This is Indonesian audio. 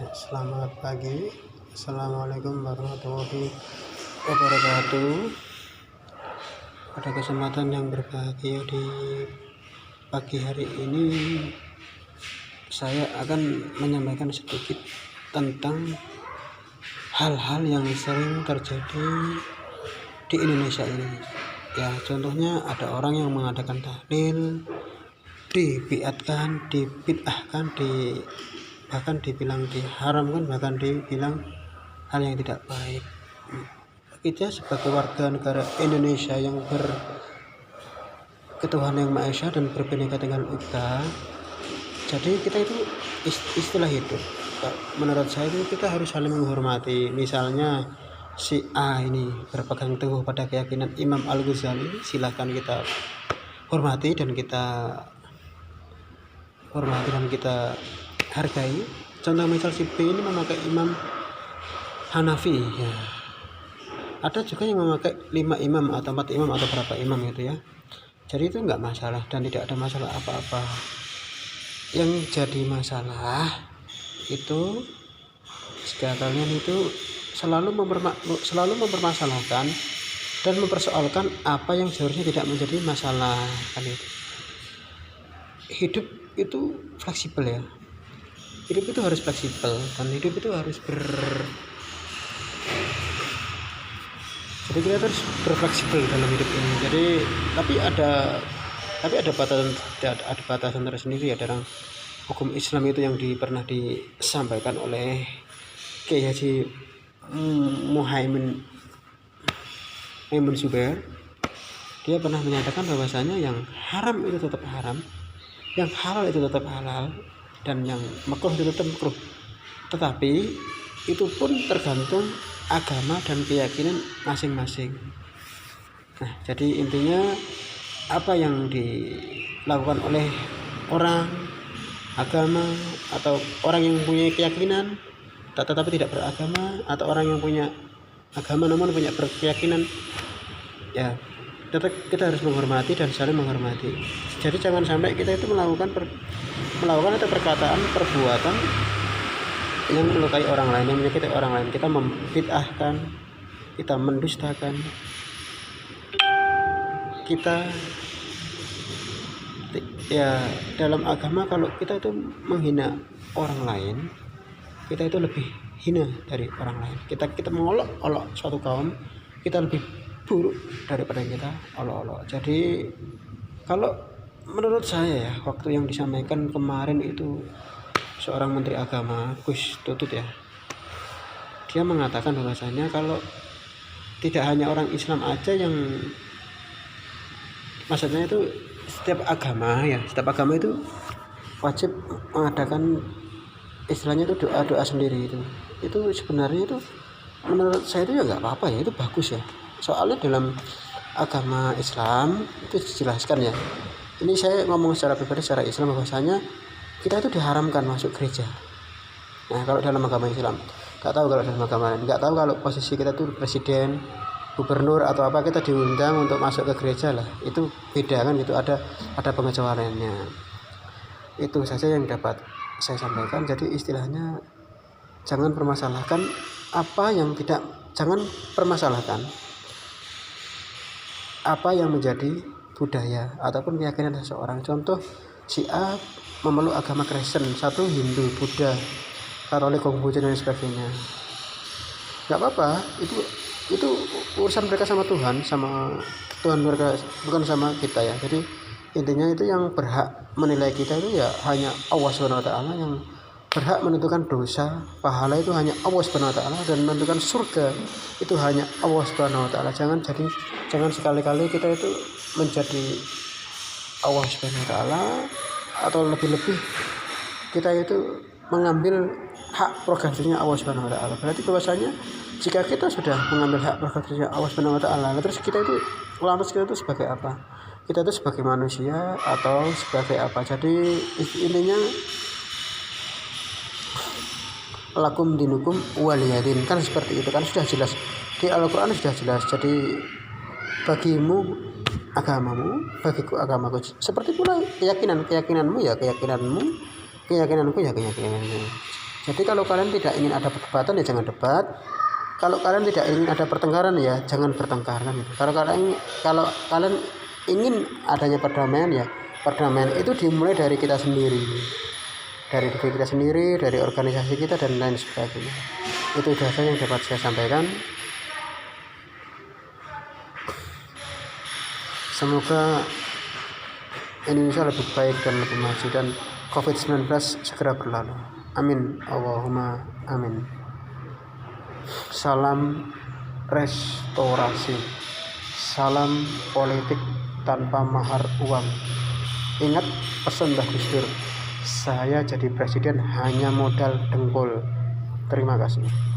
Selamat pagi. Assalamualaikum warahmatullahi wabarakatuh. Pada kesempatan yang berbahagia di pagi hari ini, saya akan menyampaikan sedikit tentang hal-hal yang sering terjadi di Indonesia ini. Ya, contohnya ada orang yang mengadakan tahlil, dibiatkan, dibid'ahkan, bahkan dibilang diharamkan, bahkan dibilang hal yang tidak baik. Kita sebagai warga negara Indonesia yang berketuhanan yang Maha Esa dan berbhinneka tunggal ika, jadi kita itu istilah hidup. Menurut saya itu kita harus saling menghormati. Misalnya si A ini berpegang teguh pada keyakinan Imam Al-Ghazali, silakan kita hormati dan kita hargai. Contoh misal si B ini memakai Imam Hanafi, ya. Ada juga yang memakai 5 imam atau 4 imam atau berapa imam gitu ya. Jadi itu enggak masalah dan tidak ada masalah apa-apa. Yang jadi masalah itu jika kalian itu selalu mempermasalahkan dan mempersoalkan apa yang seharusnya tidak menjadi masalah, kan itu. Hidup itu fleksibel ya. Hidup itu harus fleksibel dan hidup itu harus jadi kita harus berfleksibel dalam hidup ini. Jadi tapi ada batasan tersendiri ya dalam hukum Islam itu yang pernah disampaikan oleh Kiai Haji Muhaimin Zubair. Dia pernah menyatakan bahwasanya yang haram itu tetap haram, yang halal itu tetap halal, dan yang makruh itu tetap makruh. Tetapi itu pun tergantung agama dan keyakinan masing-masing. Nah, jadi intinya apa yang dilakukan oleh orang agama atau orang yang punya keyakinan tetapi tidak beragama, atau orang yang punya agama namun punya berkeyakinan, ya tetap kita harus menghormati dan saling menghormati. Jadi jangan sampai kita itu melakukan atau perkataan, perbuatan yang melukai orang lain, yang menyakiti orang lain. Kita membid'ahkan, kita mendustakan, kita ya dalam agama kalau kita itu menghina orang lain, kita itu lebih hina dari orang lain. Kita mengolok-olok suatu kaum, kita lebih buruk daripada kita olok-olok. Jadi kalau menurut saya ya, waktu yang disampaikan kemarin itu seorang Menteri Agama, Gus Tutut ya, dia mengatakan bahwasanya kalau tidak hanya orang Islam aja yang, maksudnya itu setiap agama itu wajib mengadakan istilahnya itu doa sendiri. Itu sebenarnya itu menurut saya itu ya nggak apa-apa ya, itu bagus ya. Soalnya dalam agama Islam itu dijelaskan ya. Ini saya ngomong secara pribadi, secara Islam, bahwasanya kita itu diharamkan masuk gereja. Nah, kalau dalam agama Islam, nggak tahu kalau dalam agama lain, nggak tahu kalau posisi kita tuh presiden, gubernur atau apa, kita diundang untuk masuk ke gereja lah. Itu beda kan, itu ada pengecualiannya. Itu saja yang dapat saya sampaikan. Jadi istilahnya jangan permasalahkan jangan permasalahkan apa yang menjadi budaya ataupun keyakinan seseorang. Contoh, si A memeluk agama Kristen, satu Hindu, Buddha, Katolik, Konghucu dan sebagainya. Nggak apa-apa, itu urusan mereka sama Tuhan mereka, bukan sama kita ya. Jadi intinya itu yang berhak menilai kita itu ya hanya Allah Subhanahu wa taala, yang berhak menentukan dosa, pahala itu hanya Allah Subhanahu wa taala, dan menentukan surga itu hanya Allah Subhanahu wa taala. Jangan sekali-kali kita itu menjadi Allah Subhanahu wa taala, atau lebih-lebih kita itu mengambil hak prerogatifnya Allah Subhanahu wa taala. Berarti bahwasanya jika kita sudah mengambil hak prerogatifnya Allah Subhanahu wa taala, terus kita itu sebagai apa? Kita itu sebagai manusia atau sebagai apa? Jadi intinya lakum dinukum waliyadin, kan seperti itu kan, sudah jelas di Al-Qur'an, sudah jelas. Jadi bagimu agamamu, bagiku agamaku. Seperti pula keyakinanmu ya keyakinanmu, keyakinanku ya keyakinanmu. Jadi kalau kalian tidak ingin ada perdebatan ya jangan debat. Kalau kalian tidak ingin ada pertengkaran ya jangan bertengkar kan gitu. Kalau kalian ingin adanya perdamaian ya perdamaian itu dimulai dari kita sendiri. Dari diri kita sendiri, dari organisasi kita dan lain sebagainya. Itu saja yang dapat saya sampaikan. Semoga Indonesia lebih baik dan lebih maju dan COVID-19 segera berlalu. Amin. Allahumma amin. Salam restorasi. Salam politik tanpa mahar uang. Ingat pesan Mbah Gus Dur, saya jadi presiden hanya modal dengkul. Terima kasih.